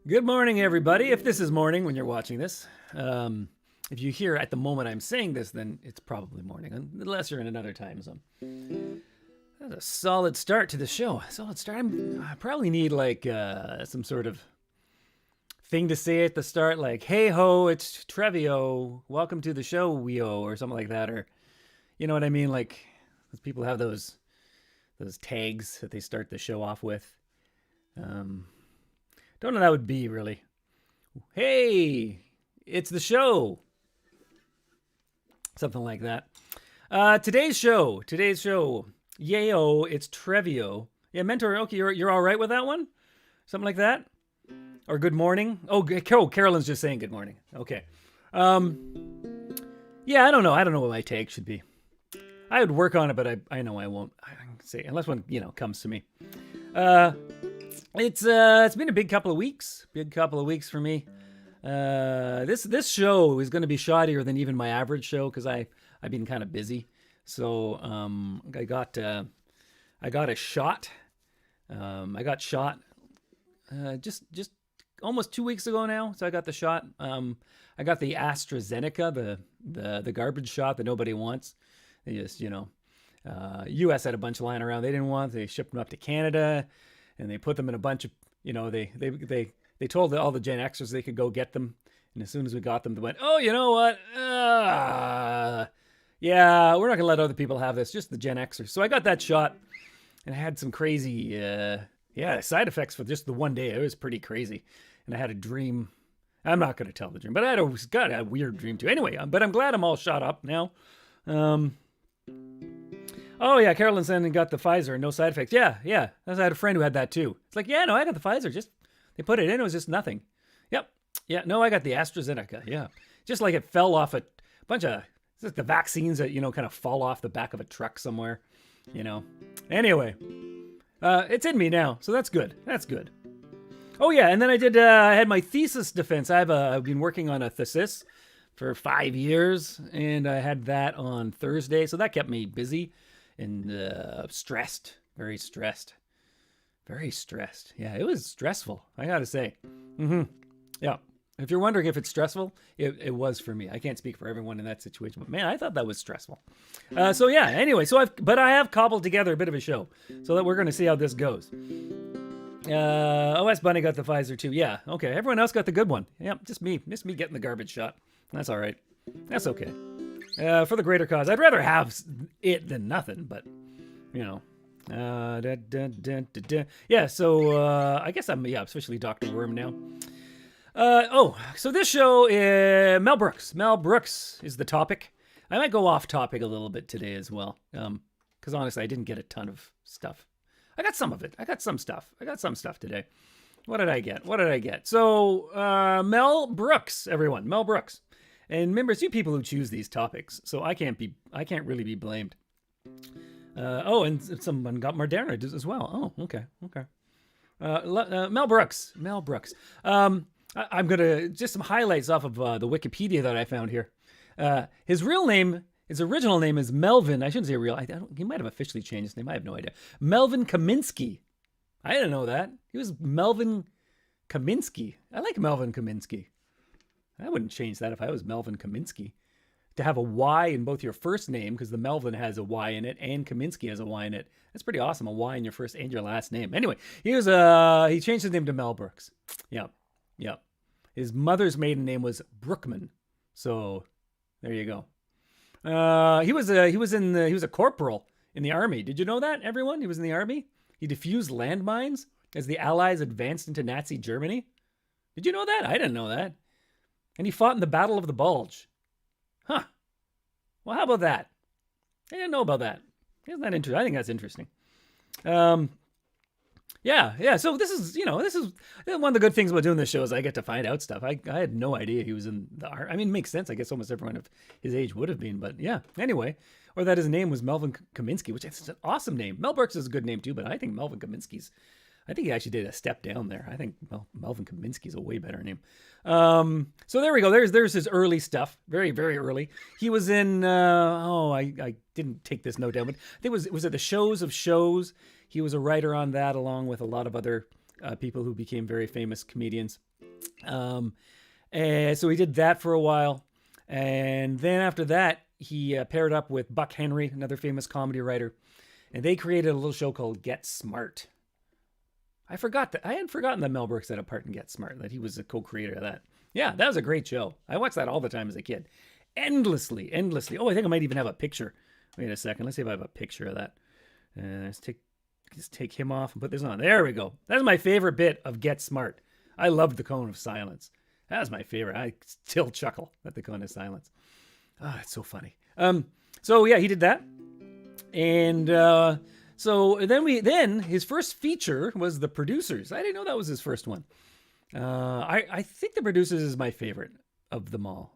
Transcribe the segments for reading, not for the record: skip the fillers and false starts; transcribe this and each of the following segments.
Good morning, everybody. If this is morning when you're watching this, if you hear at the moment I'm saying this, then it's probably morning, unless you're in another time zone. That's a solid start to the show. Solid start. I probably need like some sort of thing to say at the start, like "Hey ho, it's Trevio. Welcome to the show, Weo," or something like that, or you know what I mean? Like people have those tags that they start the show off with. Don't know what that would be, really. Hey, it's the show. Something like that. Today's show. Yayo, it's Trevio. Yeah, Mentor, okay, you're all right with that one? Something like that? Or good morning? Oh, Carolyn's just saying good morning. Okay. Yeah, I don't know. I don't know what my take should be. I would work on it, but I know I won't. I can say, unless one, comes to me. It's been a big couple of weeks. Big couple of weeks for me. This show is going to be shoddier than even my average show because I've been kind of busy. So I got a shot. I got shot just almost 2 weeks ago now. So I got the shot. I got the AstraZeneca, the garbage shot that nobody wants. They just U.S. had a bunch lying around they didn't want. They shipped them up to Canada. And they put them in a bunch of, they told all the Gen Xers they could go get them. And as soon as we got them, they went, oh, you know what? Yeah, we're not going to let other people have this, just the Gen Xers. So I got that shot and I had some crazy, side effects for just the one day. It was pretty crazy. And I had a dream. I'm not going to tell the dream, but I got a weird dream too. Anyway, but I'm glad I'm all shot up now. Oh, yeah, Carolyn said and got the Pfizer and no side effects. Yeah. I had a friend who had that too. It's like, yeah, no, I got the Pfizer. Just, they put it in, it was just nothing. Yep. Yeah, no, I got the AstraZeneca. Yeah. Just like it fell off a bunch of, it's like the vaccines that, kind of fall off the back of a truck somewhere, Anyway, it's in me now, so that's good. That's good. Oh, yeah, and then I had my thesis defense. I've been working on a thesis for 5 years, and I had that on Thursday, so that kept me busy. And stressed, very stressed. Yeah, it was stressful, I gotta say. Yeah, if you're wondering if it's stressful, it was for me. I can't speak for everyone in that situation, but man, I thought that was stressful. So yeah, anyway, I have cobbled together a bit of a show, so that we're gonna see how this goes. OS Bunny got the Pfizer too. Yeah, okay, everyone else got the good one. Yep, just me getting the garbage shot. That's all right. That's okay. For the greater cause. I'd rather have it than nothing, but, Yeah, so I guess I'm officially Dr. Worm now. So this show, Mel Brooks. Mel Brooks is the topic. I might go off topic a little bit today as well, because honestly, I didn't get a ton of stuff. I got some of it. I got some stuff today. What did I get? So, Mel Brooks, everyone. Mel Brooks. And remember, it's you people who choose these topics, so I can't really be blamed. And someone got Moderna as well. Oh, okay. Mel Brooks. I'm gonna just some highlights off of the Wikipedia that I found here. His original name is Melvin. I shouldn't say real. He might have officially changed his name. I have no idea. Melvin Kaminsky. I didn't know that. He was Melvin Kaminsky. I like Melvin Kaminsky. I wouldn't change that if I was Melvin Kaminsky. To have a Y in both your first name, because the Melvin has a Y in it, and Kaminsky has a Y in it. That's pretty awesome, a Y in your first and your last name. Anyway, he changed his name to Mel Brooks. Yep. His mother's maiden name was Brookman. So, there you go. He was a corporal in the army. Did you know that, everyone? He was in the army. He defused landmines as the Allies advanced into Nazi Germany. Did you know that? I didn't know that. And he fought in the Battle of the Bulge. Huh. Well, how about that? I didn't know about that. Isn't that interesting? I think that's interesting. Yeah. So this is one of the good things about doing this show is I get to find out stuff. I had no idea he was in the art. I mean, it makes sense. I guess almost everyone of his age would have been, but yeah. Anyway, or that his name was Melvin Kaminsky, which is an awesome name. Mel Brooks is a good name too, but I think Melvin Kaminsky's. I think he actually did a step down there. I think Melvin Kaminsky's a way better name. So there we go. There's his early stuff. Very, very early. He was in, I didn't take this note down, but I think it was at the Shows of Shows. He was a writer on that along with a lot of other people who became very famous comedians. And so he did that for a while. And then after that, he paired up with Buck Henry, another famous comedy writer. And they created a little show called Get Smart. I had forgotten that Mel Brooks had a part in Get Smart, that he was a co-creator of that. Yeah, that was a great show. I watched that all the time as a kid. Endlessly. Oh, I think I might even have a picture. Wait a second. Let's see if I have a picture of that. Let's take him off and put this on. There we go. That's my favorite bit of Get Smart. I loved the Cone of Silence. That was my favorite. I still chuckle at the Cone of Silence. Ah, it's so funny. So yeah, he did that. And so then his first feature was The Producers. I didn't know that was his first one. I think The Producers is my favorite of them all.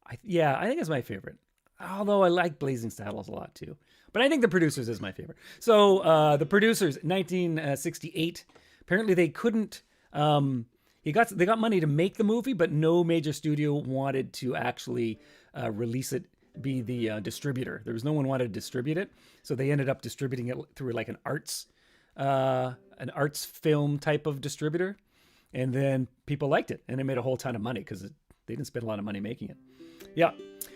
I think it's my favorite. Although I like Blazing Saddles a lot too. But I think The Producers is my favorite. So The Producers, 1968. Apparently they couldn't. They got money to make the movie, but no major studio wanted to actually release it, be the distributor. There was no one wanted to distribute it, so they ended up distributing it through like an arts film type of distributor, and then people liked it, and it made a whole ton of money because they didn't spend a lot of money making it. Yeah,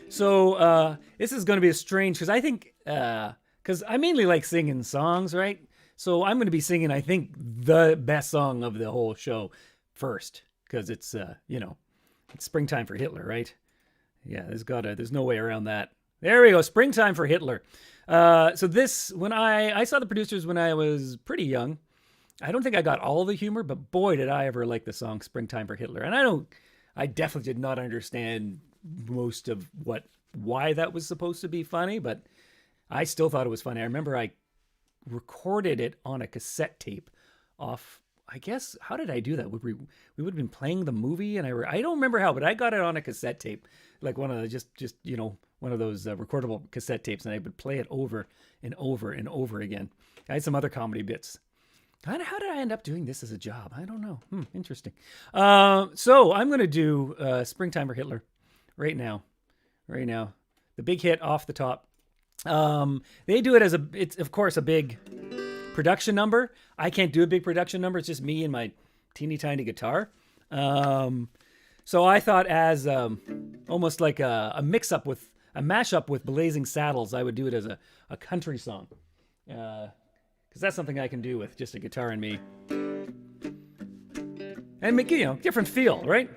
so this is going to be a strange, because I think because I mainly like singing songs, right? So I'm going to be singing, I think, the best song of the whole show first, because it's it's Springtime for Hitler, right? Yeah, there's no way around that. There we go, Springtime for Hitler. So this, when I saw The Producers when I was pretty young, I don't think I got all the humor, but boy, did I ever like the song Springtime for Hitler. And I definitely did not understand most of why that was supposed to be funny, but I still thought it was funny. I remember I recorded it on a cassette tape off, I guess, how did I do that? We would have been playing the movie, and I don't remember how, but I got it on a cassette tape, like one of the, just one of those recordable cassette tapes, and I would play it over and over and over again. I had some other comedy bits. How did I end up doing this as a job? I don't know. Interesting. So I'm going to do Springtime for Hitler right now. The big hit off the top. They do it as it's of course a big production number. I can't do a big production number. It's just me and my teeny tiny guitar. So I thought as almost like a mashup with Blazing Saddles, I would do it as a country song. Because that's something I can do with just a guitar and me. And make, different feel, right?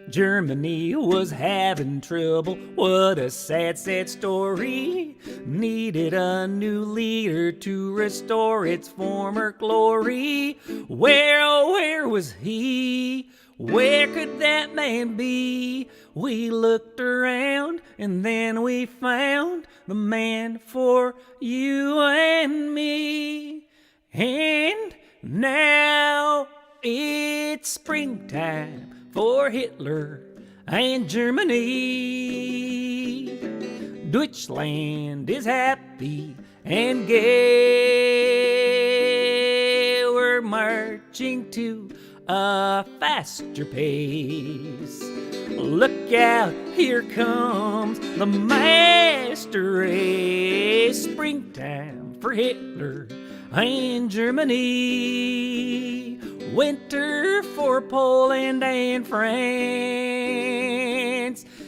Germany was having trouble. What a sad, sad story. Needed a new leader to restore its former glory. Where, oh, where was he? Where could that man be? We looked around and then we found the man for you and me. And now it's springtime for Hitler and Germany. Deutschland is happy and gay. We're marching to a faster pace. Look out, here comes the master race. Springtime for Hitler and Germany. Winter for Poland and France.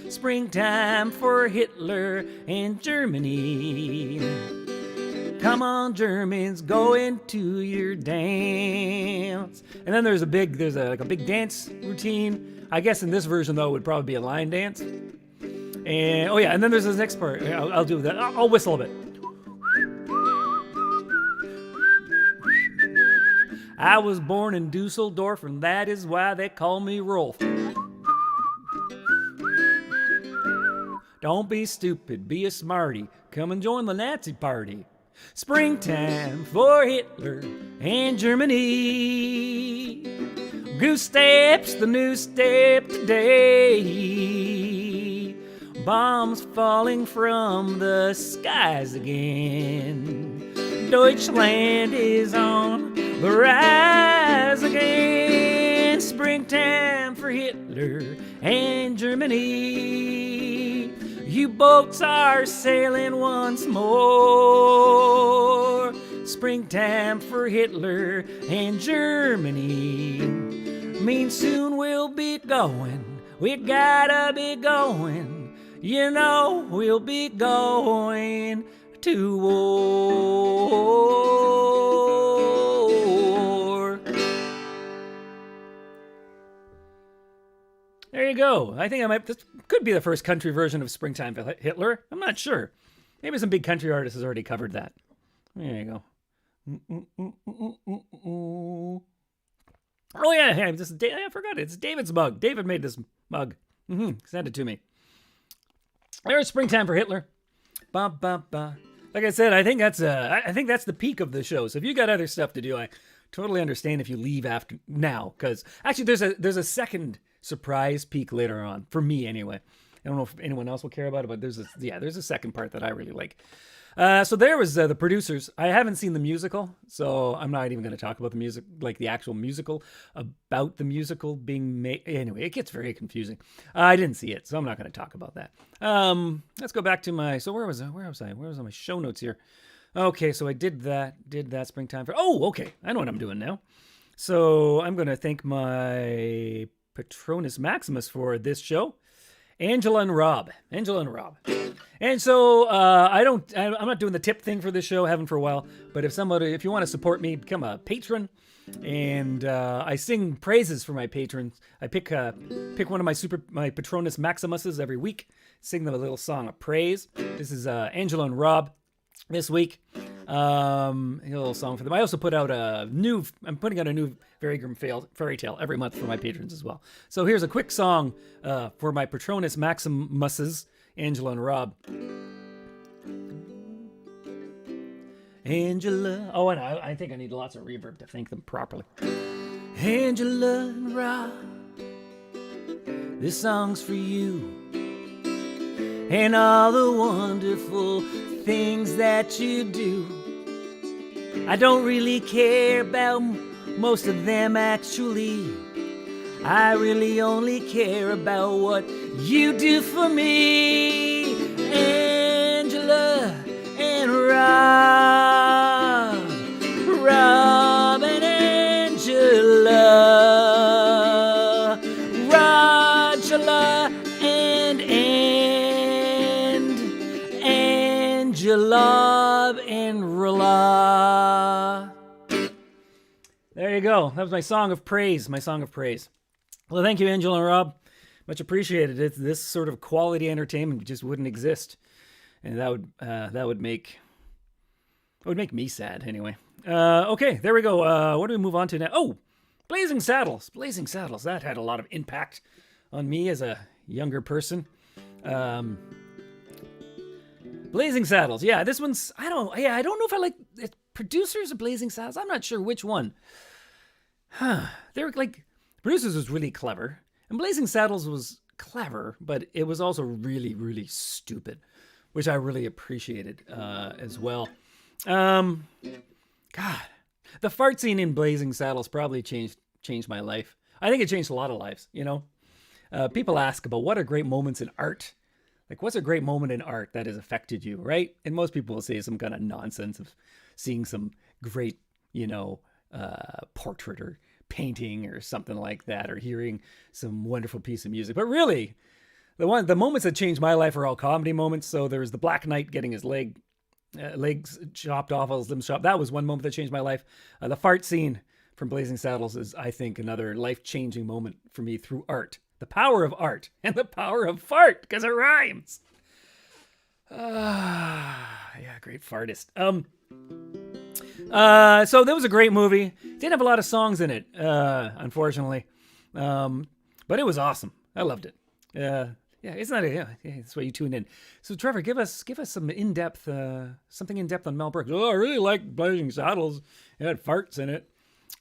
Springtime for Hitler and Germany. Come on, Germans, go into your dance. And then there's a big dance routine. I guess in this version though, it would probably be a line dance. And oh yeah, and then there's this next part. I'll do that. I'll whistle a bit. I was born in Dusseldorf, and that is why they call me Rolf. Don't be stupid, be a smarty. Come and join the Nazi party. Springtime for Hitler and Germany. Goose steps the new step today. Bombs falling from the skies again. Deutschland is on the rise again. Springtime for Hitler and Germany. U-boats are sailing once more. springtime for Hitler and Germany. Means soon we'll be going. We gotta be going. You know we'll be going to war. There you go. I think this could be the first country version of Springtime for Hitler. I'm not sure. Maybe some big country artist has already covered that. There you go. Oh yeah, I forgot. It's David's mug. David made this mug. Sent it to me. There's Springtime for Hitler. Ba, ba, ba. Like I said, I think that's the peak of the show. So if you got other stuff to do, I totally understand if you leave after now. Because actually, there's a second surprise peak later on for me anyway. I don't know if anyone else will care about it, but there's a second part that I really like. So there was the producers. I haven't seen the musical, so I'm not even going to talk about the music, like the actual musical, about the musical being made. Anyway, it gets very confusing. I didn't see it, so I'm not going to talk about that. Let's go back to my. So where was I? Where was my show notes here? Okay, so I did that Springtime for. Oh, okay. I know what I'm doing now. So I'm going to thank my Patronus Maximus for this show. Angela and Rob. And so I'm not doing the tip thing for this show, haven't for a while. But if you want to support me, become a patron. And I sing praises for my patrons. I pick one of my Patronus Maximuses every week, sing them a little song of praise. This is Angela and Rob this week. A little song for them. I also put out I'm putting out a new Very Grim Fairy Tale every month for my patrons as well. So here's a quick song for my Patronus Maximuses, Angela and Rob. Angela. Oh, and I think I need lots of reverb to thank them properly. Angela and Rob, this song's for you and all the wonderful things that you do. I don't really care about most of them actually. I really only care about what you do for me. Angela and Rob and Angela, Rajala and Angela and Rala. There you go. That was my song of praise. Well, thank you, Angela and Rob. Much appreciated. This sort of quality entertainment just wouldn't exist, and that would make me sad anyway. Okay, there we go. What do we move on to now? Oh, Blazing Saddles. That had a lot of impact on me as a younger person. Blazing Saddles. Yeah, this one's. I don't know if I like it. Producers of Blazing Saddles. I'm not sure which one. They're like. Producers was really clever, and Blazing Saddles was clever, but it was also really, really stupid, which I really appreciated as well. God, the fart scene in Blazing Saddles probably changed my life. I think it changed a lot of lives. You know, people ask about what are great moments in art. Like, what's a great moment in art that has affected you, right? And most people will say some kind of nonsense of seeing some great, portrait or painting or something like that, or hearing some wonderful piece of music. But really, the moments that changed my life are all comedy moments. So there was the Black Knight getting his legs chopped off, all his limbs chopped. That was one moment that changed my life. The fart scene from Blazing Saddles is, I think, another life-changing moment for me through art. The power of art and the power of fart, because it rhymes. Yeah, great fartist. So that was a great movie. Didn't have a lot of songs in it, unfortunately. But it was awesome. I loved it. Yeah, it's not that's why you tune in. So Trevor, give us some in-depth, something in-depth on Mel Brooks. Oh, I really like Blazing Saddles. It had farts in it.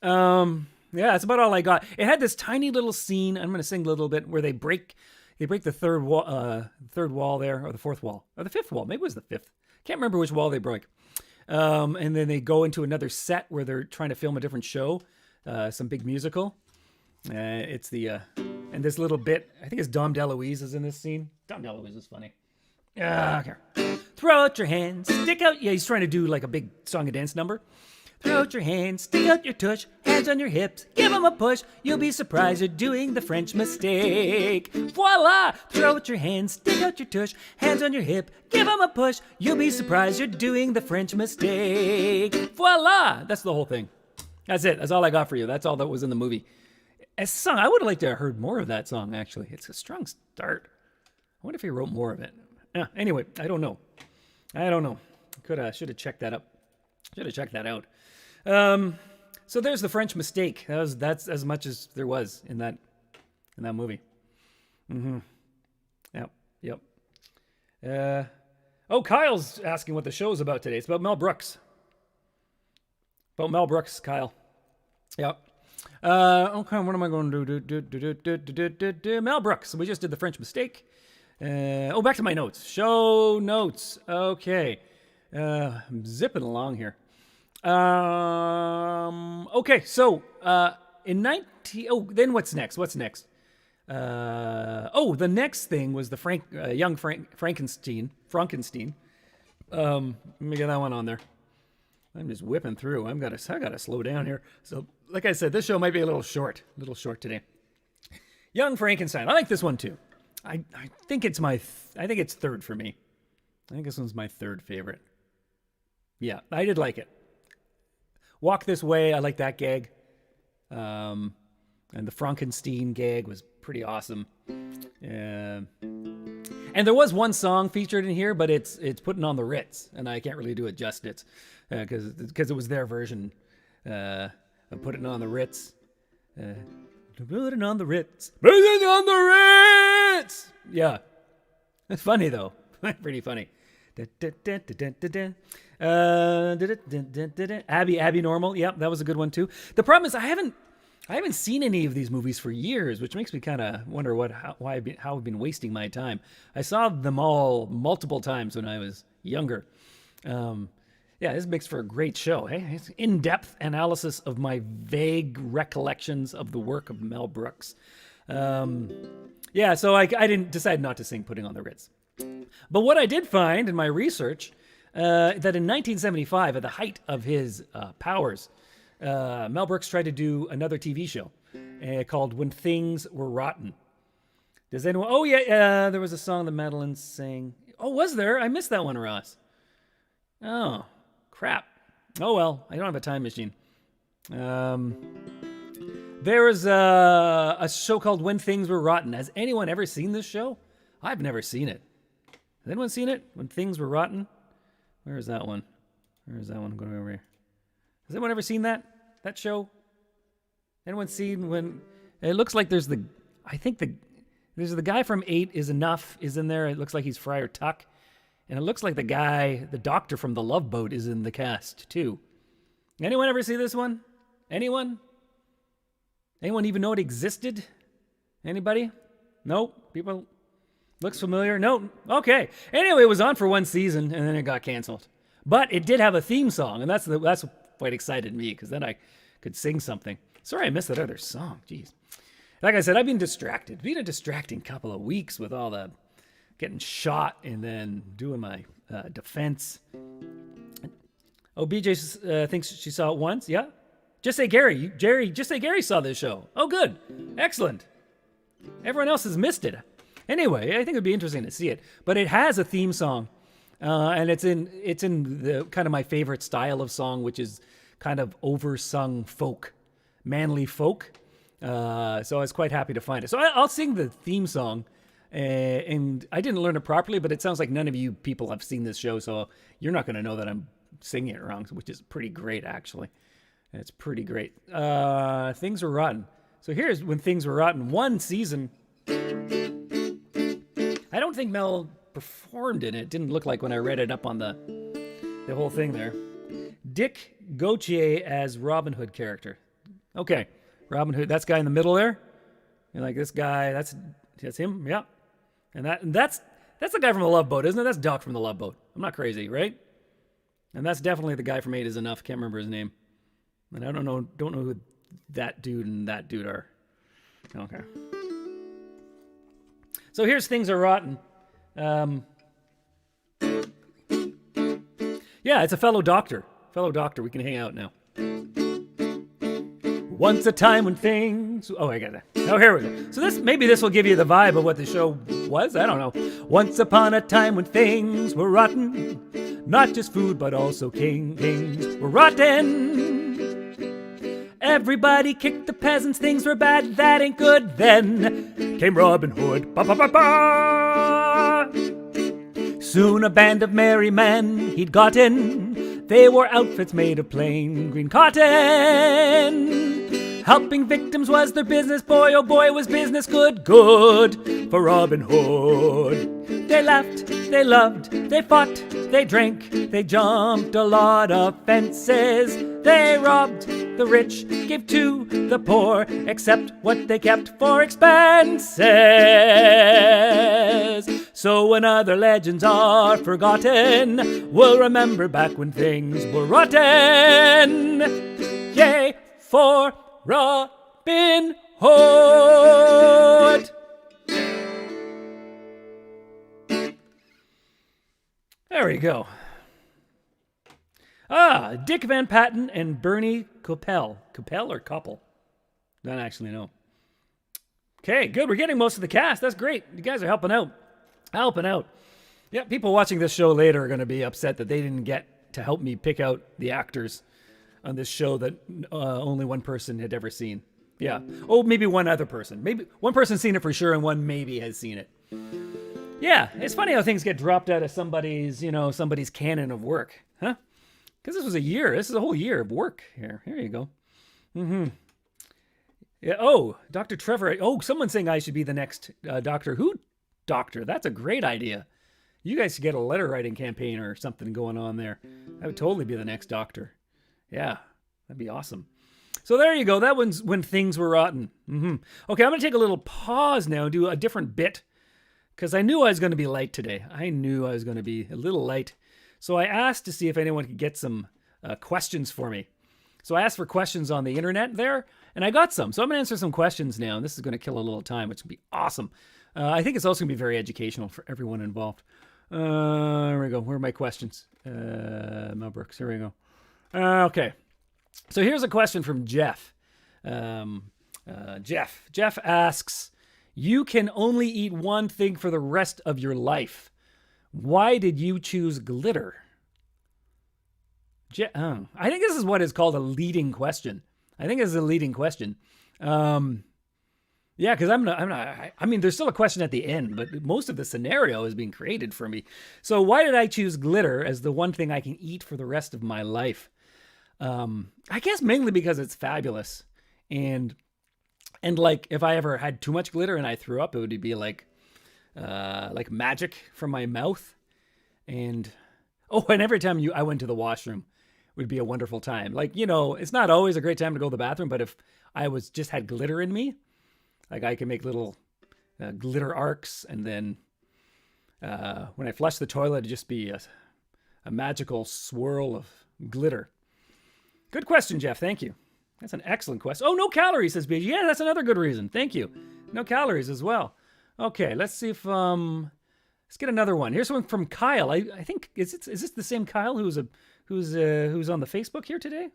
Yeah, that's about all I got. It had this tiny little scene. I'm going to sing a little bit where they break the third wall there, or the fourth wall, or the fifth wall. Maybe it was the fifth. Can't remember which wall they broke. And then they go into another set where they're trying to film a different show, some big musical. It's and this little bit, I think it's Dom DeLuise is in this scene. Dom DeLuise is funny. Okay. Throw out your hands, stick out. Yeah, he's trying to do like a big song and dance number. Throw out your hands, stick out your tush, hands on your hips, give 'em a push. You'll be surprised you're doing the French mistake. Voila! Throw out your hands, stick out your tush, hands on your hip, give 'em a push. You'll be surprised you're doing the French mistake. Voila! That's the whole thing. That's it. That's all I got for you. That's all that was in the movie. As a song, I would have liked to have heard more of that song, actually. It's a strong start. I wonder if he wrote more of it. Anyway, I don't know. Should have checked that up. Should have checked that out. So there's the French mistake. That's as much as there was in that movie. Yep. Kyle's asking what the show's about today. It's about Mel Brooks. Kyle. Yep. Okay, what am I going to do? Mel Brooks. We just did the French mistake. Back to my notes. Show notes. Okay. I'm zipping along here. Okay, so then what's next? The next thing was the young Frankenstein. Let me get that one on there. I'm just whipping through. I gotta slow down here. So, like I said, this show might be a little short today. Young Frankenstein. I like this one too. I think it's third for me. I think this one's my third favorite. Yeah, I did like it. Walk This Way, I like that gag. And the Frankenstein gag was pretty awesome. And there was one song featured in here, but it's putting on the Ritz, and I can't really do it justice because it was their version of Putting On the Ritz. Putting on the Ritz. Putting on the Ritz! Yeah. It's funny, though. Pretty funny. Abby Normal. Yep, that was a good one too. The problem is I haven't seen any of these movies for years, which makes me kind of wonder how I've been wasting my time. I saw them all multiple times when I was younger. This makes for a great show. Hey, it's in-depth analysis of my vague recollections of the work of Mel Brooks. So I didn't decide not to sing Putting on the Ritz. But what I did find in my research, that in 1975, at the height of his powers, Mel Brooks tried to do another TV show called When Things Were Rotten. Does anyone... Oh, yeah, there was a song that Madeline sang. Oh, was there? I missed that one, Ross. Oh, crap. Oh, well, I don't have a time machine. There was a show called When Things Were Rotten. Has anyone ever seen this show? I've never seen it. Has anyone seen it? When Things Were Rotten? Where is that one? Going over here? Has anyone ever seen that show? Anyone seen when... It looks like there's the guy from 8 is Enough is in there. It looks like he's Friar Tuck. And it looks like the doctor from The Love Boat is in the cast too. Anyone ever see this one? Anyone? Anyone even know it existed? Anybody? Nope. People... Looks familiar? No. Okay. Anyway, it was on for one season and then it got canceled. But it did have a theme song, and that's what excited me because then I could sing something. Sorry, I missed that other song. Jeez. Like I said, I've been distracted. Been a distracting couple of weeks with all the getting shot and then doing my defense. Oh, BJ thinks she saw it once. Yeah. Just say Gary. Just say Gary saw this show. Oh, good. Excellent. Everyone else has missed it. Anyway, I think it'd be interesting to see it. But it has a theme song, and it's in the kind of my favorite style of song, which is kind of oversung folk, manly folk. So I was quite happy to find it. So I'll sing the theme song, and I didn't learn it properly, but it sounds like none of you people have seen this show, so you're not going to know that I'm singing it wrong, which is pretty great, actually. It's pretty great. Things Were Rotten. So here's When Things Were Rotten. One season... I don't think Mel performed in it. Didn't look like when I read it up on the whole thing there. Dick Gautier as Robin Hood character. Okay, Robin Hood. That's guy in the middle there. You're like, this guy. That's him. Yeah, and that's the guy from The Love Boat, isn't it? That's Doc from The Love Boat. I'm not crazy, right? And that's definitely the guy from 8 is Enough. Can't remember his name. And I don't know who that dude and that dude are. Okay. So here's Things Are Rotten. Yeah, it's a fellow doctor. Fellow doctor, we can hang out now. Once a time when things... Oh, I got that. Oh, here we go. So maybe this will give you the vibe of what the show was. I don't know. Once upon a time when things were rotten. Not just food, but also kings were rotten. Everybody kicked the peasants. Things were bad. That ain't good. Then came Robin Hood. Ba, ba, ba, ba. Soon a band of merry men he'd gotten. They wore outfits made of plain green cotton. Helping victims was their business, boy, oh boy, was business good for Robin Hood. They laughed, they loved, they fought, they drank, they jumped a lot of fences. They robbed the rich, gave to the poor, except what they kept for expenses. So when other legends are forgotten, we'll remember back when things were rotten. Yay for Robin Hood! There we go. Dick Van Patten and Bernie Coppell. Coppell or Couple? Don't actually know. Okay, good. We're getting most of the cast. That's great. You guys are helping out. Yeah, people watching this show later are going to be upset that they didn't get to help me pick out the actors on this show that only one person had ever seen. Yeah. Oh, maybe one other person. Maybe one person's seen it for sure and one maybe has seen it. Yeah, it's funny how things get dropped out of somebody's canon of work, huh? Because this was a year. This is a whole year of work here. Here you go. Mm-hmm. Yeah. Oh, Dr. Trevor. Oh, someone's saying I should be the next Doctor Who doctor. That's a great idea. You guys should get a letter writing campaign or something going on there. I would totally be the next doctor. Yeah, that'd be awesome. So there you go. That one's when things were rotten. Mm-hmm. Okay, I'm going to take a little pause now and do a different bit because I knew I was going to be light today. I knew I was going to be a little light. So I asked to see if anyone could get some questions for me. So I asked for questions on the internet there, and I got some. So I'm going to answer some questions now, and this is going to kill a little time, which will be awesome. I think it's also going to be very educational for everyone involved. Here we go. Where are my questions? Mel Brooks. Here we go. Okay. So here's a question from Jeff. Jeff asks, you can only eat one thing for the rest of your life. Why did you choose glitter? I think this is what is called a leading question. I think this is a leading question. Yeah, because I mean, there's still a question at the end, but most of the scenario is being created for me. So why did I choose glitter as the one thing I can eat for the rest of my life? I guess mainly because it's fabulous. And like, if I ever had too much glitter and I threw up, it would be like magic from my mouth. And every time I went to the washroom would be a wonderful time. Like, it's not always a great time to go to the bathroom, but if I just had glitter in me, like I can make little glitter arcs, and then when I flush the toilet, it'd just be a magical swirl of glitter. Good question, Jeff. Thank you. That's an excellent question. Oh, no calories, says BG. Yeah, that's another good reason. Thank you. No calories as well. Okay, let's see if let's get another one. Here's one from Kyle. I think is this the same Kyle who's on the Facebook here today?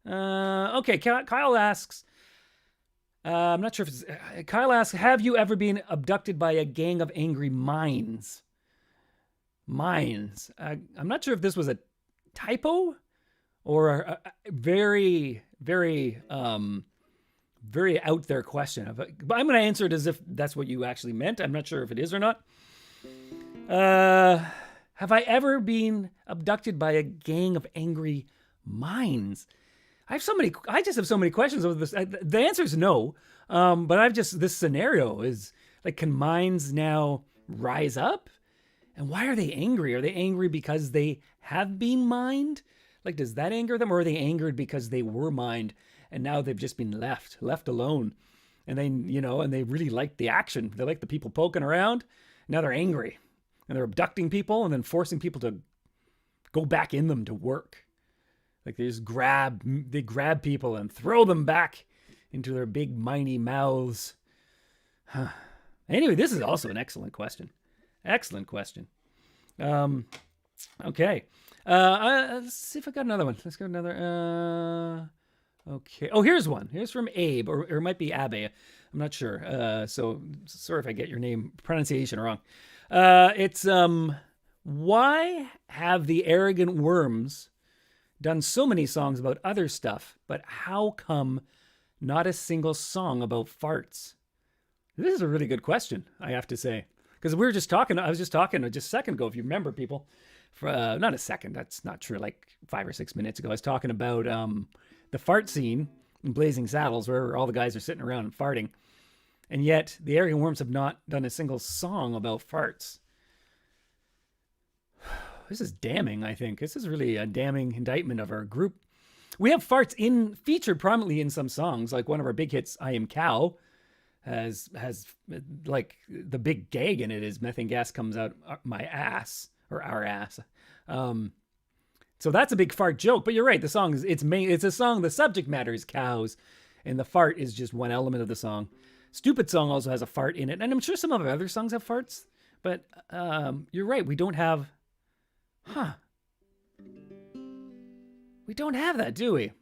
Okay, Kyle asks. I'm not sure if it's... Kyle asks, have you ever been abducted by a gang of angry minds? Minds. I'm not sure if this was a typo or a very, very, very out there question. But I'm going to answer it as if that's what you actually meant. I'm not sure if it is or not. Have I ever been abducted by a gang of angry minds? I just have so many questions over this. The answer is no. But this scenario is like, can minds now rise up? And why are they angry? Are they angry because they have been mined? Like, does that anger them? Or are they angered because they were mined and now they've just been left alone? And they really like the action. They like the people poking around. Now they're angry and they're abducting people and then forcing people to go back in them to work. Like they grab people and throw them back into their big miney mouths. Huh. Anyway, this is also an excellent question. Excellent question. Okay. Let's see if I got another one. Let's go another. Okay. Oh, here's one. Here's from Abe, or it might be Abe. I'm not sure. So sorry if I get your name pronunciation wrong. It's why have the arrogant worms done so many songs about other stuff, but how come not a single song about farts? This is a really good question, I have to say, because we were just talking. I was just talking just a second ago, if you remember, people. Not a second. That's not true. Like 5 or 6 minutes ago, I was talking about the fart scene in Blazing Saddles, where all the guys are sitting around and farting, and yet the arrogant worms have not done a single song about farts. This is damning, I think. This is really a damning indictment of our group. We have farts featured prominently in some songs, like one of our big hits, I Am Cow, has like the big gag in it is methane gas comes out my ass, or our ass. So that's a big fart joke, but you're right. The song it's a song, the subject matter is cows, and the fart is just one element of the song. Stupid Song also has a fart in it, and I'm sure some of our other songs have farts, but you're right, we don't have... We don't have that, do we?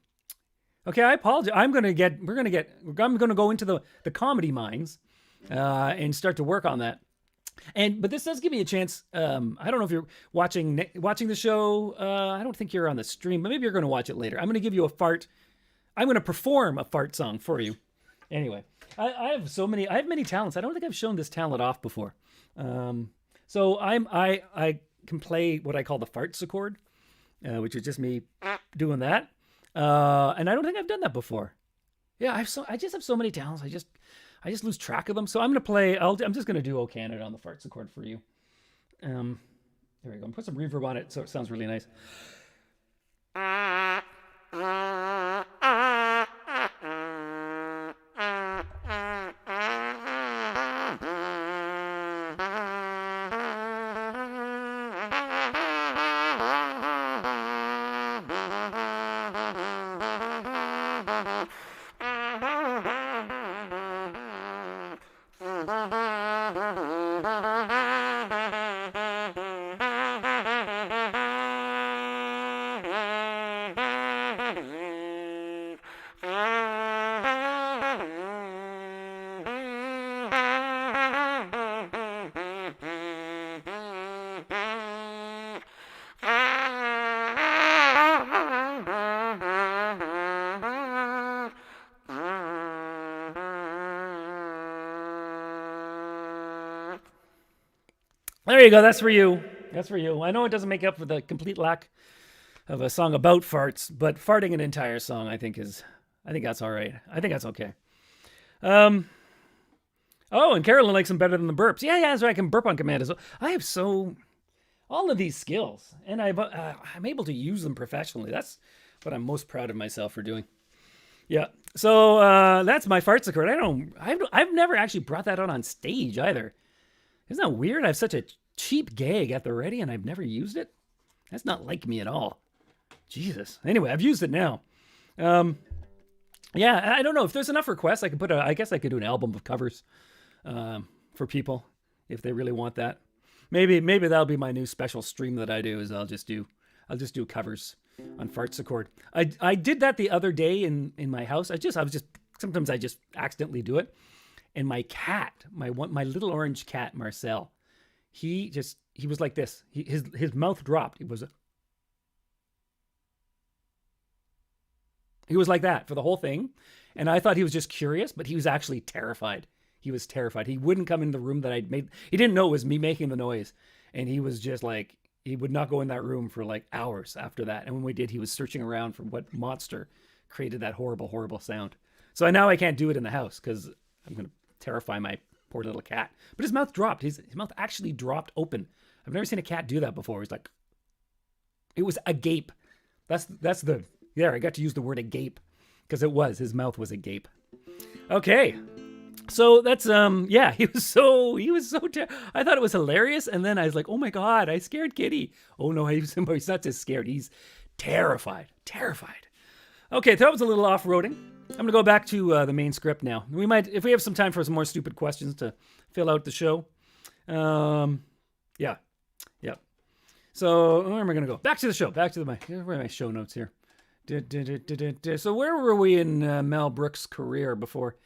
Okay, I apologize. I'm going to go into the comedy mines and start to work on that. But this does give me a chance. I don't know if you're watching the show. I don't think you're on the stream, but maybe you're going to watch it later. I'm going to give you a fart. I'm going to perform a fart song for you. Anyway, I have many talents. I don't think I've shown this talent off before. So I can play what I call the farts chord, which is just me doing that. And I don't think I've done that before. Yeah, I just have so many talents. I just lose track of them. So I'm going to play, I'm just going to do O Canada on the farts chord for you. There we go. Put some reverb on it so it sounds really nice. There you go. That's for you. That's for you. I know it doesn't make up for the complete lack of a song about farts, but farting an entire song, I think that's all right. I think that's okay. Oh, and Carolyn likes them better than the burps. Yeah, that's right. I can burp on command as well. I have all of these skills, and I'm able to use them professionally. That's what I'm most proud of myself for doing. Yeah. So that's my farts chord. I've never actually brought that on stage either. Isn't that weird? I have such a cheap gag at the ready, and I've never used it. That's not like me at all. Jesus. Anyway, I've used it now. Yeah, I don't know if there's enough requests. I guess I could do an album of covers for people if they really want that. Maybe that'll be my new special stream that I do. Is I'll just do covers on farts chord. I did that the other day in my house. Sometimes I just accidentally do it. And my cat, my little orange cat, Marcel, he was like this. His mouth dropped. He was like that for the whole thing. And I thought he was just curious, but he was actually terrified. He was terrified. He wouldn't come in the room that I'd made. He didn't know it was me making the noise. And he was just like, he would not go in that room for like hours after that. And when we did, he was searching around for what monster created that horrible, horrible sound. So now I can't do it in the house because I'm going to terrify my poor little cat. But his mouth dropped. His mouth actually dropped open. I've never seen a cat do that before. He's like, it was agape. I got to use the word agape because his mouth was agape. Okay. So that's, he was so, I thought it was hilarious. And then I was like, oh my God, I scared Kitty. Oh no, he's not just scared. He's terrified. Okay, that was a little off-roading. I'm going to go back to the main script now. We might, if we have some time for some more stupid questions to fill out the show. Yeah. So where am I going to go? Back to the show. Back to where are my show notes here? So where were we in Mel Brooks' career before?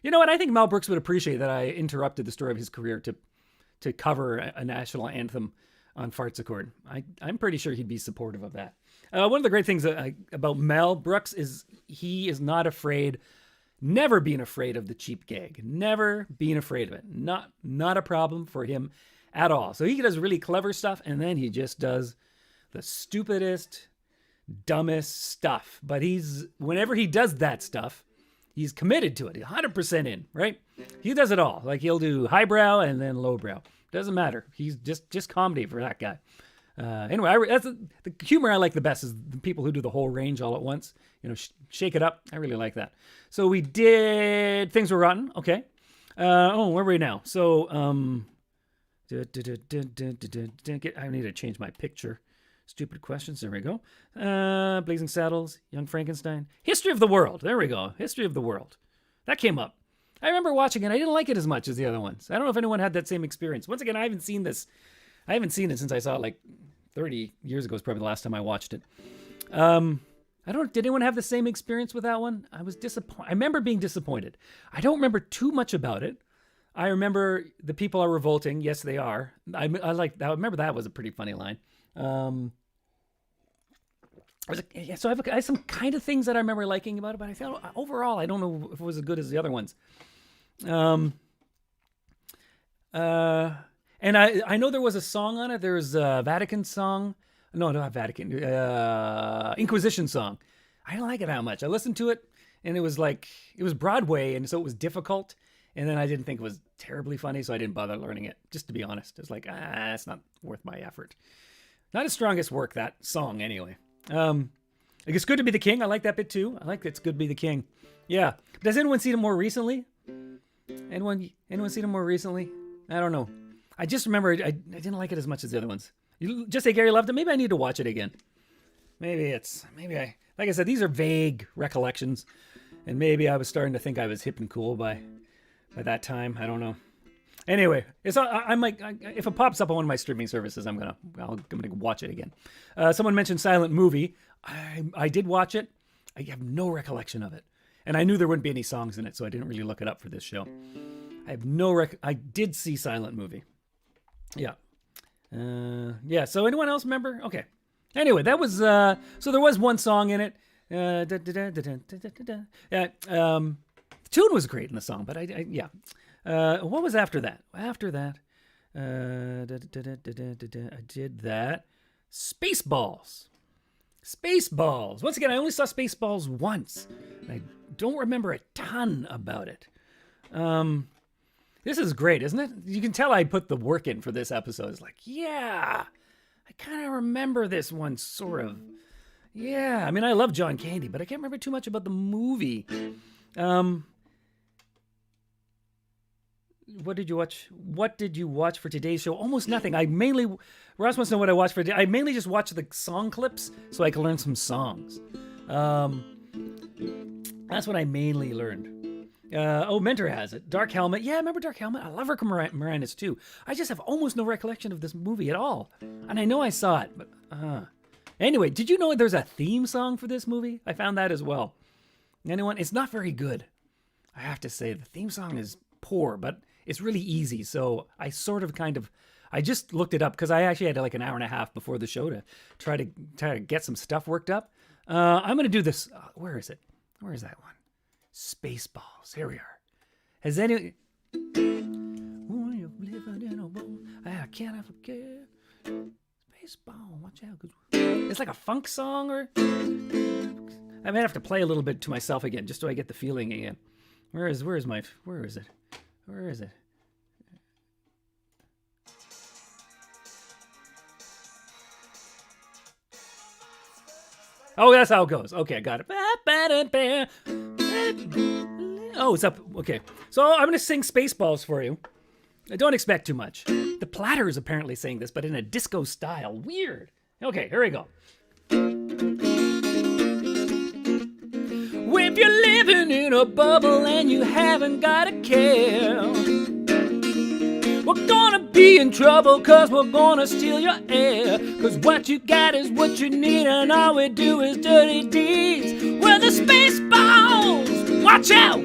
You know what? I think Mel Brooks would appreciate that I interrupted the story of his career to cover a national anthem on Fartsichord. I'm pretty sure he'd be supportive of that. One of the great things about Mel Brooks is he is not afraid, never been afraid of the cheap gag. Never been afraid of it. Not a problem for him at all. So he does really clever stuff, and then he just does the stupidest, dumbest stuff. But whenever he does that stuff, he's committed to it. He's 100% in, right? He does it all. Like he'll do highbrow and then lowbrow. Doesn't matter. He's just comedy for that guy. Anyway, that's the humor I like the best is the people who do the whole range all at once. You know, shake it up. I really like that. So we did Things Were Rotten. Okay. Where are we now? So I need to change my picture. Stupid questions. There we go. Blazing Saddles, Young Frankenstein. History of the World. There we go. History of the World. That came up. I remember watching it. I didn't like it as much as the other ones. I don't know if anyone had that same experience. Once again, I haven't seen this. I haven't seen it since I saw it like 30 years ago is probably the last time I watched it. Did anyone have the same experience with that one? I was disappointed. I remember being disappointed. I don't remember too much about it. I remember the people are revolting. Yes, they are. I like that. I remember that was a pretty funny line. So I have some kind of things that I remember liking about it, but I felt overall, I don't know if it was as good as the other ones. And I know there was a song on it. There was a Vatican song. No, not Vatican. Inquisition song. I didn't like it that much. I listened to it, and it was Broadway, and so it was difficult. And then I didn't think it was terribly funny, so I didn't bother learning it, just to be honest. It's like, it's not worth my effort. Not his strongest work, that song, anyway. It's Good to Be the King. I like that bit, too. I like It's Good to Be the King. Yeah. Does anyone see him more recently? Anyone seen him more recently? I don't know. I just remember I didn't like it as much as the other ones. You just say Gary loved it. Maybe I need to watch it again. Like I said, these are vague recollections, and maybe I was starting to think I was hip and cool by that time. I don't know. Anyway, if it pops up on one of my streaming services, I'm gonna watch it again. Someone mentioned Silent Movie. I did watch it. I have no recollection of it, and I knew there wouldn't be any songs in it, so I didn't really look it up for this show. I have no I did see Silent Movie. Yeah. So anyone else remember? Okay. Anyway, that was so there was one song in it. The tune was great in the song, but what was after that? After that, I did that. Spaceballs. Once again, I only saw Spaceballs once. I don't remember a ton about it. This is great, isn't it? You can tell I put the work in for this episode. It's like, yeah, I kind of remember this one, sort of. Yeah, I mean, I love John Candy, but I can't remember too much about the movie. What did you watch for today's show? Almost nothing. Ross wants to know what I watched for today. I mainly just watch the song clips so I can learn some songs. That's what I mainly learned. Mentor has it. Dark Helmet. Yeah, I remember Dark Helmet. I love Rick Moranis too. I just have almost no recollection of this movie at all. And I know I saw it, but anyway, did you know there's a theme song for this movie? I found that as well. Anyone? It's not very good. I have to say, the theme song is poor, but it's really easy. So I I just looked it up because I actually had like an hour and a half before the show to try to get some stuff worked up. I'm going to do this. Where is it? Where is that one? Spaceballs. Here we are. Has any... I can't forget. Spaceball. Watch out. It's like a funk song, or... I might have to play a little bit to myself again, just so I get the feeling again. Where is it? Oh, that's how it goes. Okay, I got it. Oh, it's up. Okay. So I'm going to sing Spaceballs for you. I don't expect too much. The Platters apparently saying this, but in a disco style. Weird. Okay, here we go. If you're living in a bubble and you haven't got a care, we're gonna be be in trouble, cause we're gonna steal your air. Cause what you got is what you need, and all we do is dirty deeds. We're the Spaceballs, watch out!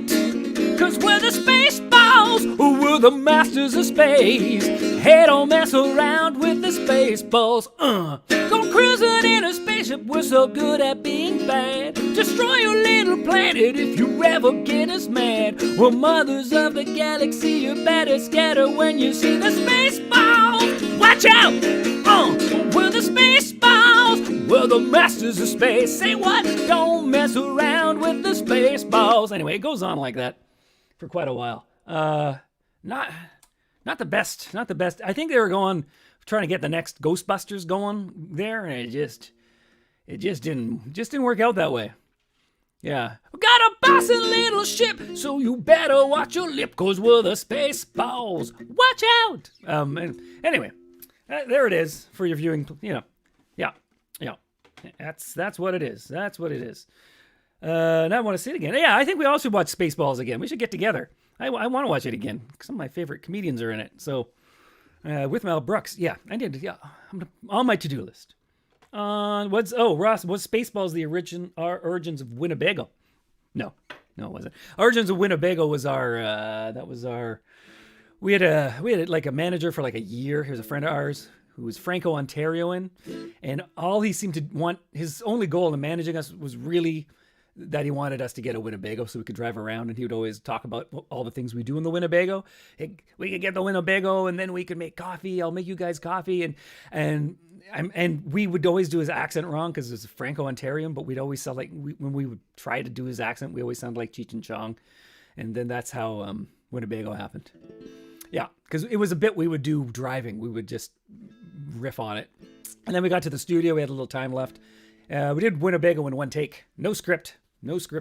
Cause we're the Spaceballs, we're the masters of space. Hey, don't mess around with the Spaceballs. Go cruising in a spaceship, we're so good at being bad. Destroy your little planet if you ever get us mad. We're mothers of the galaxy, you better scatter when you see the Spaceballs. Watch out! We're the Spaceballs, we're the masters of space. Say what? Don't mess around with the Spaceballs. Anyway, it goes on like that for quite a while. Not the best. I think they were trying to get the next Ghostbusters going there, and it just didn't work out that way. Yeah. We got a bossy little ship, so you better watch your lip, cause we're the Spaceballs. Watch out! Anyway, there it is for your viewing, Yeah. That's what it is. Now I want to see it again. Yeah, I think we all should watch Spaceballs again. We should get together. I want to watch it again. Some of my favorite comedians are in it. So, with Mel Brooks. Yeah, I did. Yeah, on my to-do list. Ross, was Spaceballs the Origins of Winnebago? No, it wasn't. Origins of Winnebago was we had like a manager for like a year. He was a friend of ours who was Franco-Ontarian, and all he seemed to want, his only goal in managing us was really that he wanted us to get a Winnebago so we could drive around, and he would always talk about all the things we do in the Winnebago. We could get the Winnebago, and then we could make coffee. I'll make you guys coffee, and we would always do his accent wrong because it was Franco-Ontarian, but we'd always sound like, when we would try to do his accent, we always sounded like Cheech and Chong, and then that's how Winnebago happened. Yeah, because it was a bit we would do driving. We would just riff on it. And then we got to the studio. We had a little time left. We did Winnebago in one take. No script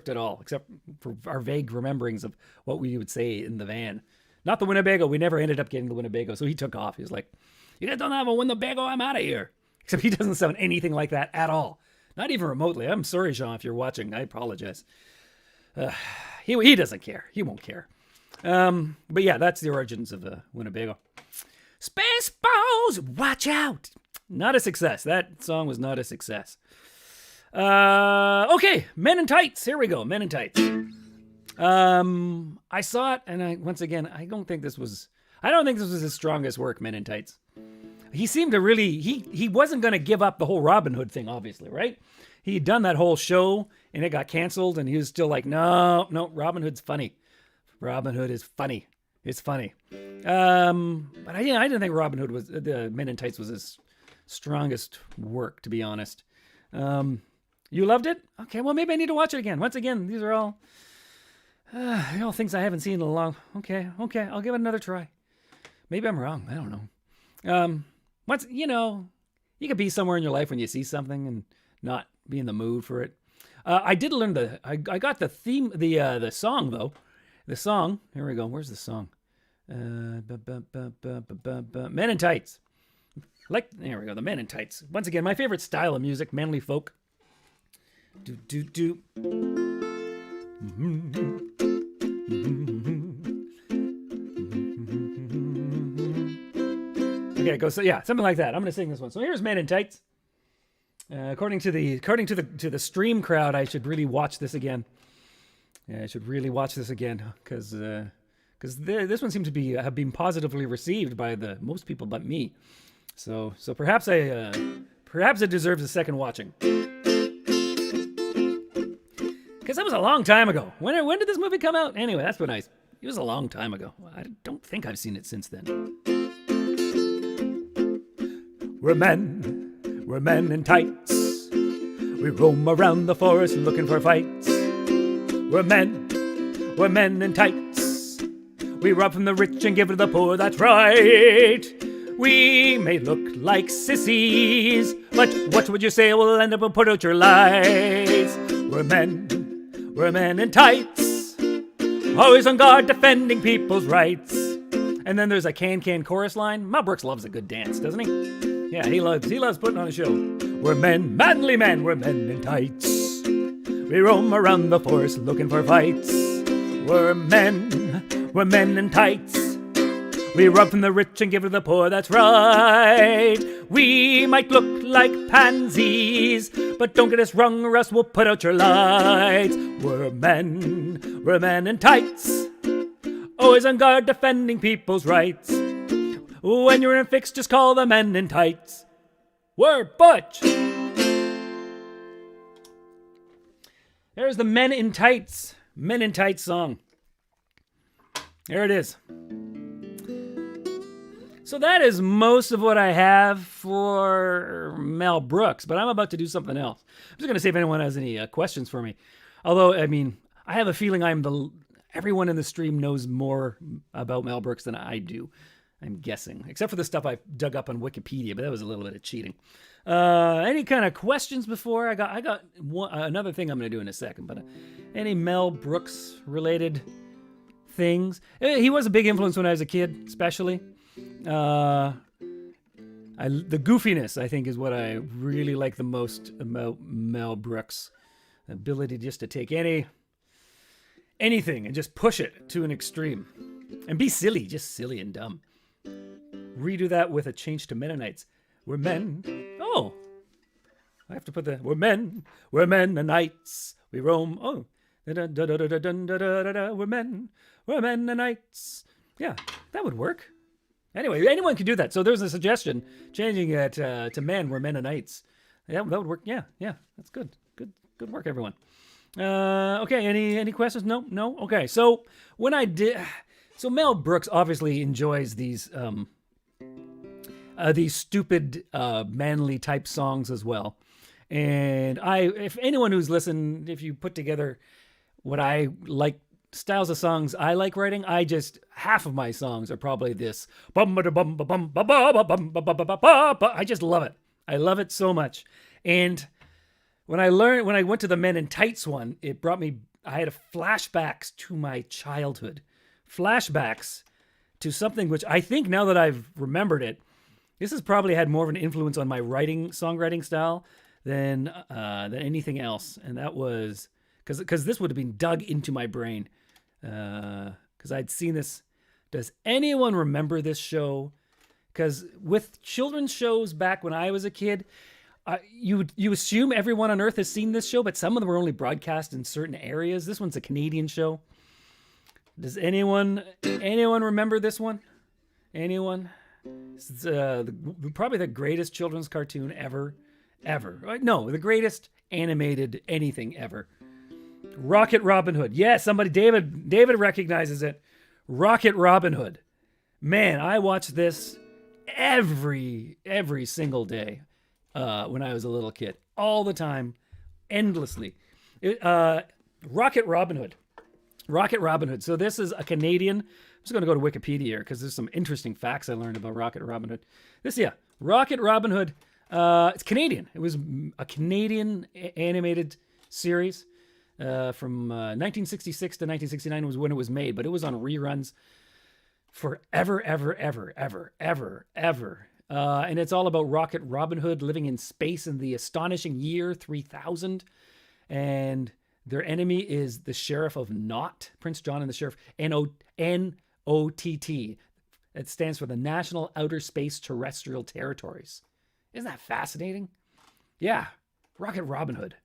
at all, except for our vague rememberings of what we would say in the van. Not the Winnebago. We never ended up getting the Winnebago, so he took off. He was like, you guys don't have a Winnebago? I'm out of here. Except he doesn't sound anything like that at all. Not even remotely. I'm sorry, Sean, if you're watching. I apologize. He doesn't care. He won't care. But yeah, that's the origins of the Winnebago. Spaceballs, watch out! Not a success. That song was not a success. Okay, Men in Tights. Here we go, Men in Tights. I saw it, and I don't think this was his strongest work, Men in Tights. He seemed to really, he wasn't going to give up the whole Robin Hood thing, obviously, right? He'd done that whole show, and it got canceled, and he was still like, no, Robin Hood's funny. Robin Hood is funny. It's funny. But I didn't think Robin Hood was, the Men in Tights was his strongest work, to be honest. You loved it? Okay, well, maybe I need to watch it again. Once again, these are all things I haven't seen in a long... Okay, I'll give it another try. Maybe I'm wrong. I don't know. You could be somewhere in your life when you see something and not be in the mood for it. I did learn I got the theme, the song, though. The song, here we go. Where's the song? Men in Tights. There we go, the Men in Tights. Once again, my favorite style of music, manly folk. Okay, go. So yeah, something like that. I'm gonna sing this one. So here's Men in Tights. According to the stream crowd, I should really watch this again. Yeah, I should really watch this again because this one seems to have been positively received by the most people but me. So perhaps it deserves a second watching. Because that was a long time ago. When did this movie come out? Anyway, that's what it was a long time ago. I don't think I've seen it since then. We're men in tights. We roam around the forest looking for fights. We're men in tights. We rob from the rich and give to the poor, that's right. We may look like sissies, but what would you say will end up and put out your lights? We're men in tights, always on guard defending people's rights. And then there's a can chorus line. Mel Brooks loves a good dance, doesn't he? Yeah, he loves putting on a show. We're men, manly men, we're men in tights. We roam around the forest looking for fights. We're men in tights. We rob from the rich and give to the poor, that's right. We might look like pansies, but don't get us wrong or else we'll put out your lights. We're men in tights, always on guard defending people's rights. When you're in a fix, just call the men in tights. We're butch. There's the Men in Tights song. There it is. So that is most of what I have for Mel Brooks, but I'm about to do something else. I'm just going to see if anyone has any questions for me. Although, I mean, I have a feeling everyone in the stream knows more about Mel Brooks than I do. I'm guessing, except for the stuff I dug up on Wikipedia, but that was a little bit of cheating. Any kind of questions before? I got another thing I'm going to do in a second, but any Mel Brooks related things? He was a big influence when I was a kid, especially. The goofiness, I think, is what I really like the most about Mel Brooks. The ability just to take anything and just push it to an extreme. And be silly, just silly and dumb. Redo that with a change to Mennonites. We're men. Oh, I have to put we're men and knights. We roam. Oh, we're men and knights. Yeah, that would work. Anyway, anyone can do that. So there's a suggestion, changing it to men, we're men and knights. Yeah, that would work. Yeah, that's good. Good work, everyone. Okay, any questions? No. Okay, so so Mel Brooks obviously enjoys these stupid manly type songs as well. And if anyone who's listened, if you put together what I like, styles of songs I like writing, half of my songs are probably this. I just love it. I love it so much. And when I went to the Men in Tights one, I had flashbacks to my childhood. Flashbacks to something which I think, now that I've remembered it, this has probably had more of an influence on my songwriting style than anything else. And that was because this would have been dug into my brain. Because I'd seen this. Does anyone remember this show? Because with children's shows back when I was a kid, you assume everyone on Earth has seen this show, but some of them were only broadcast in certain areas. This one's a Canadian show. Does anyone remember this one? Anyone? It's probably the greatest children's cartoon ever. No, the greatest animated anything ever. Rocket Robin Hood. Yeah, David recognizes it. Rocket Robin Hood. Man, I watched this every single day when I was a little kid. All the time. Endlessly. Rocket Robin Hood. Rocket Robin Hood. So this is a Canadian. I'm just going to go to Wikipedia here because there's some interesting facts I learned about Rocket Robin Hood. Rocket Robin Hood. It's Canadian. It was a Canadian animated series from 1966 to 1969 was when it was made, but it was on reruns forever. And it's all about Rocket Robin Hood living in space in the astonishing year 3000. And their enemy is the Sheriff of Nott, Prince John and the Sheriff, NOTT. It stands for the National Outer Space Terrestrial Territories. Isn't that fascinating? Yeah, Rocket Robin Hood.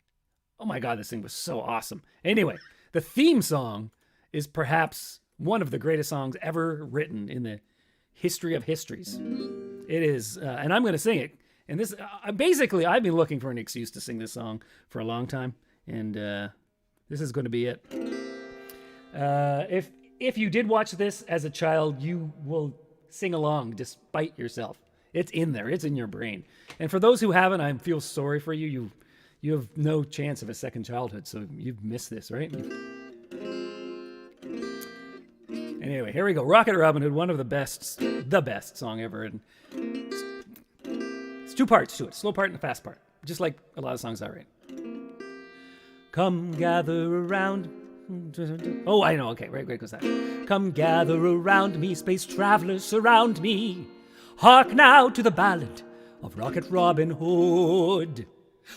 Oh my God, this thing was so awesome. Anyway, the theme song is perhaps one of the greatest songs ever written in the history of histories. It is, and I'm going to sing it. And this, basically, I've been looking for an excuse to sing this song for a long time, and this is going to be it. If you did watch this as a child, you will sing along despite yourself. It's in there. It's in your brain. And for those who haven't, I feel sorry for you. You have no chance of a second childhood, so you've missed this, right? Anyway, here we go. Rocket Robin Hood, one of the best song ever. And it's two parts to it, slow part and a fast part, just like a lot of songs I write. Come gather around. Oh, I know. Okay, right goes that. Come gather around me, space travelers surround me. Hark now to the ballad of Rocket Robin Hood.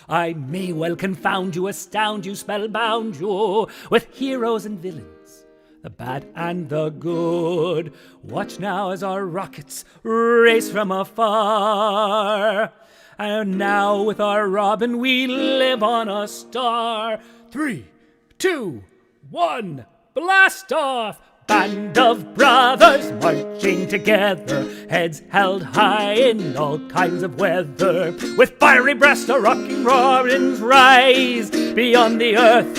I may well confound you, astound you, spellbound you with heroes and villains the bad and the good. Watch now as our rockets race from afar. And now with our Robin we live on a star. 3, 2, 1, blast off! Band of brothers marching together, heads held high in all kinds of weather. With fiery breasts our rocking Robins rise beyond the earth,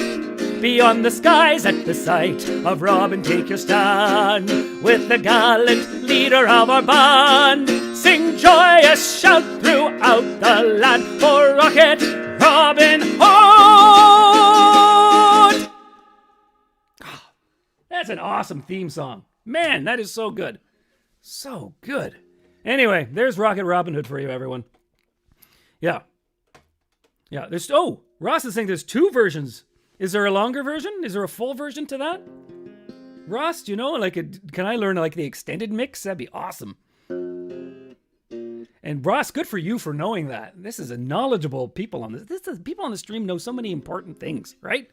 beyond the skies. At the sight of Robin take your stand, with the gallant leader of our band. Sing joyous shout throughout the land for Rocket Robin Hood! That's an awesome theme song. Man, that is so good. So good. Anyway, there's Rocket Robin Hood for you, everyone. Yeah. Yeah, Ross is saying there's 2 versions. Is there a longer version? Is there a full version to that? Ross, do you know, can I learn the extended mix? That'd be awesome. And Ross, good for you for knowing that. This is a knowledgeable people on this. People on the stream know so many important things, right?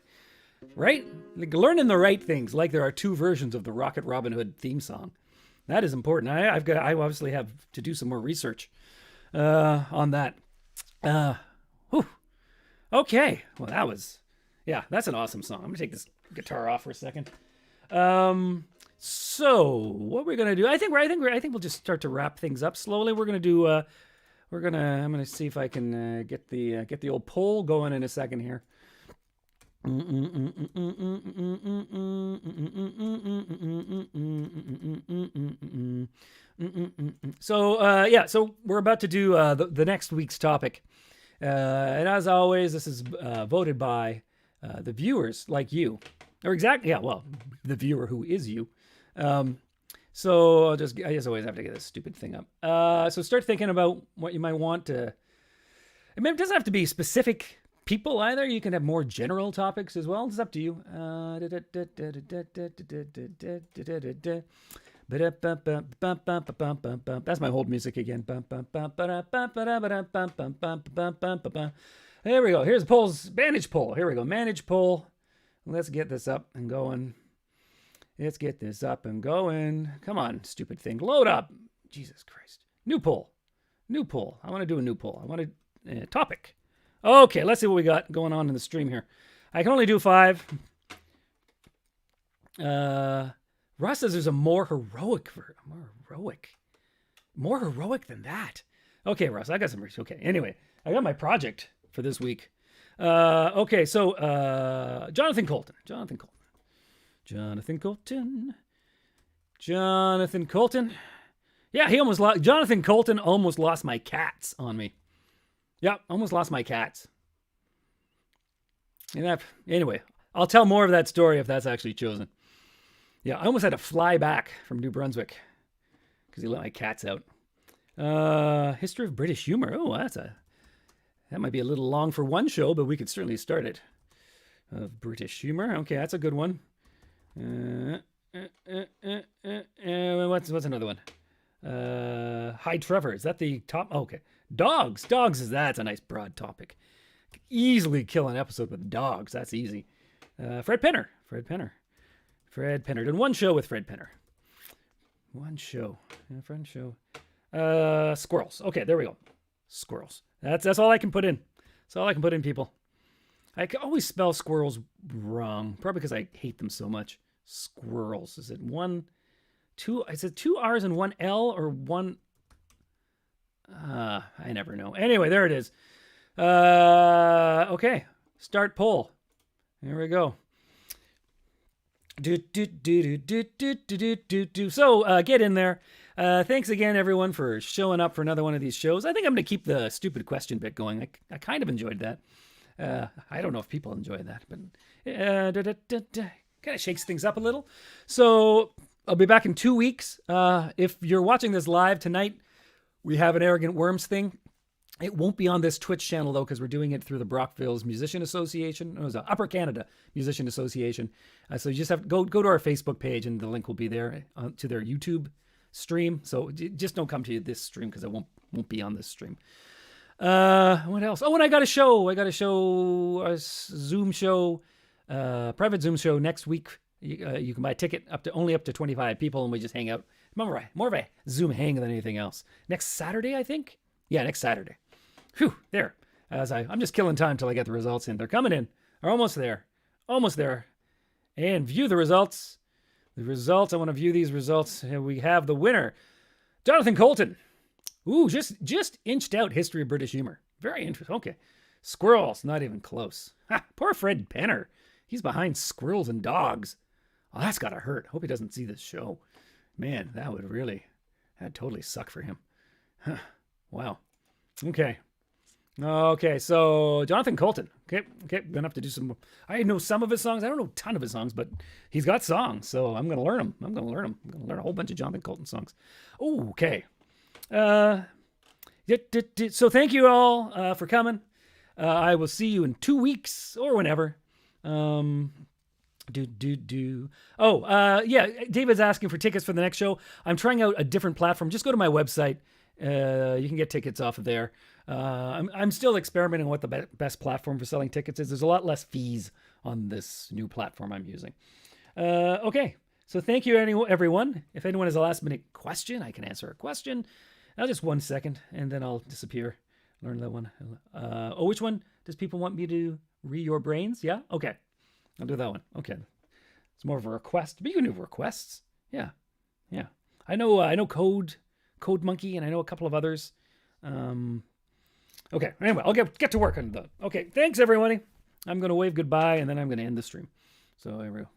Right? Learning the right things, like there are 2 versions of the Rocket Robin Hood theme song. That is important. I obviously have to do some more research on that. Okay. Well, that's an awesome song. I'm going to take this guitar off for a second. So what we're going to do, I think we'll just start to wrap things up slowly. We're going to do, I'm going to see if I can get the old poll going in a second here. So we're about to do the next week's topic, and as always, this is voted by the viewers like you, or the viewer who is you. So I just always have to get this stupid thing up. So start thinking about what you might want to. I mean, it doesn't have to be specific people either. You can have more general topics as well. It's up to you. That's my hold music again. There we go. Here's polls. Manage poll. Here we go. Manage poll. Let's get this up and going. Come on, stupid thing. Load up. Jesus Christ. New poll. I want to do a new poll. I want a topic. Okay, let's see what we got going on in the stream here. I can only do 5. Ross says there's a more heroic than that. Okay, Ross, I got some research. Okay, anyway, I got my project for this week. Okay, so Jonathan Colton. Yeah, Jonathan Colton almost lost my cats on me. Yeah, almost lost my cats. Anyway, I'll tell more of that story if that's actually chosen. Yeah, I almost had to fly back from New Brunswick because he let my cats out. History of British humor. Oh, that might be a little long for one show, but we could certainly start it. British humor. Okay, that's a good one. What's another one? Hi, Trevor. Is that the top? Oh, okay. Dogs. That's a nice broad topic. Could easily kill an episode with dogs. That's easy. Fred Penner. Did one show with Fred Penner. Squirrels. Okay, there we go. Squirrels. That's all I can put in. That's all I can put in, people. I can always spell squirrels wrong, probably because I hate them so much. Squirrels. Is it 2? Is it 2 R's and 1 L or 1? I never know. Anyway, there it is. Okay. Start poll. Here we go. So get in there. Thanks again, everyone, for showing up for another one of these shows. I think I'm going to keep the stupid question bit going. I kind of enjoyed that. I don't know if people enjoy that, but kind of shakes things up a little. So I'll be back in 2 weeks. If you're watching this live tonight, we have an Arrogant Worms thing. It won't be on this Twitch channel, though, because we're doing it through the Brockville's Musician Association. It was Upper Canada Musician Association. So you just have to go to our Facebook page, and the link will be there to their YouTube stream. So just don't come to this stream, because it won't be on this stream. What else? Oh, and I got a show. A Zoom show, private Zoom show next week You can buy a ticket only up to 25 people, and we just hang out. More of a Zoom hang than anything else. Next Saturday, I think. Yeah, next Saturday. Whew, there. I'm just killing time till I get the results in. They're coming in. Are almost there. Almost there. And view the results. The results. I want to view these results. We have the winner, Jonathan Colton. Ooh, just inched out History of British Humor. Very interesting. Okay. Squirrels, not even close. Ha, poor Fred Penner. He's behind Squirrels and Dogs. Oh, that's gotta hurt. Hope he doesn't see this show. Man, that'd totally suck for him. Huh. Wow. Okay. Okay, so Jonathan Colton. Okay, gonna have to do some. I know some of his songs. I don't know a ton of his songs, but he's got songs, so I'm gonna learn them. I'm gonna learn a whole bunch of Jonathan Colton songs. Ooh, okay. So thank you all for coming. I will see you in 2 weeks or whenever. Yeah, David's asking for tickets for the next show. I'm trying out a different platform. Just go to my website. You can get tickets off of there. I'm still experimenting on what the best platform for selling tickets is. There's a lot less fees on this new platform I'm using. Okay, so thank you, everyone. If anyone has a last-minute question, I can answer a question. Now, just 1 second, and then I'll disappear. Learn that one. Which one does people want me to read your brains? Yeah? Okay. I'll do that one. Okay. It's more of a request, but you can do requests. Yeah. I know Code Monkey, and I know a couple of others. Okay. Anyway, I'll get to work on that. Okay. Thanks, everybody. I'm going to wave goodbye, and then I'm going to end the stream. So, there we go.